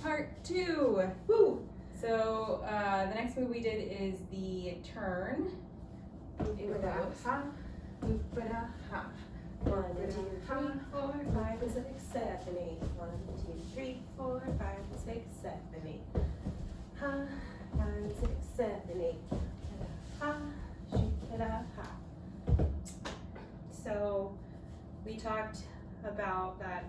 part 2. Woo! So the next move we did is the turn. Ha. Ha. 1, 2, 3, 4, 5, 6, 7, 8. 1, 2, 3, 4, 5, 6, 7, 8. Ha. 5, 6, 7, 8. Ha. Ha. So we talked about that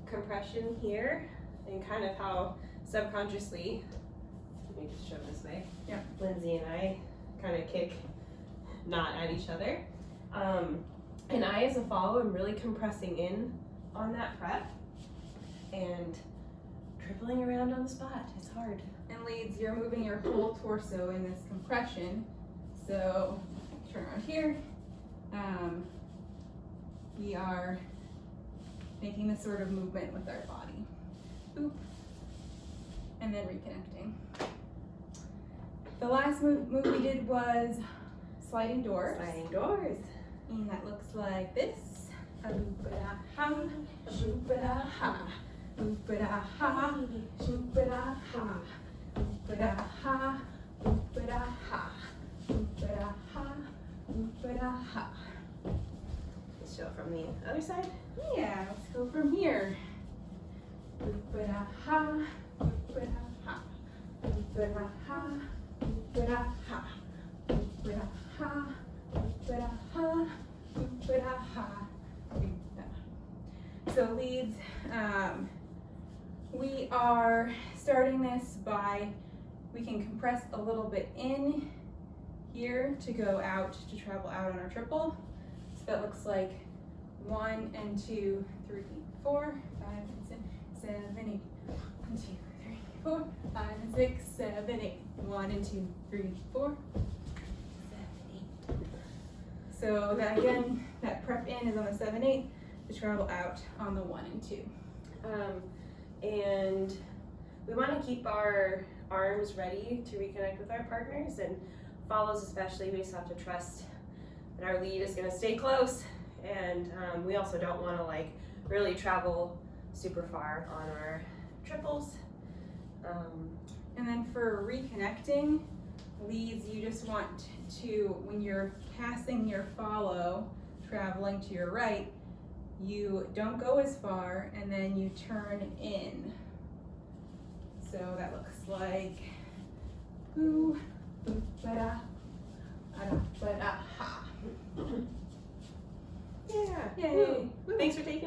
compression here and kind of how subconsciously, let me just show this way. Yeah. Lindsay and I kind of kick not at each other. And I, as a follow, am really compressing in on that prep and dribbling around on the spot. It's hard. And leads, you're moving your whole torso in this compression. So turn around here. We are making this sort of movement with our body. Boop. And then reconnecting. The last move we did was sliding doors. Sliding doors. And that looks like this. Ha. Shoop-a-da-ha. Oop-a-da-ha. Shoop-a-da-ha. Oop-a-da-ha. Oop-a-da-ha. Oop-a-da-ha. Oop-a-da-ha. Let's show it from the other side. Yeah, let's go from here. Oop-a-da-ha. Oop-a-da-ha. Oop-a-da-ha. Oop-a-da-ha. Oop-a-da-ha. Oop-a-da-ha. Oop-a-da-ha. So leads, we are starting this by, we can compress a little bit in here to go out, to travel out on our triple. So that looks like 1 and 2, 3, 4, 5 and 6, 7, 8. 1, 2, 3, 4, 5 and 6, 7, 8. 1 and 2, 3, 4, 7, 8. So that again, that prep in is on the 7, 8. To travel out on the 1 and 2. And we want to keep our arms ready to reconnect with our partners, and follows especially, we just have to trust that our lead is going to stay close, and we also don't want to like really travel super far on our triples. And then for reconnecting leads, you just want to, when you're passing your follow, traveling to your right, you don't go as far, and then you turn in. So that looks like boo, boo, ba-da, ba-da, ha. Yeah. Yay. Thanks for taking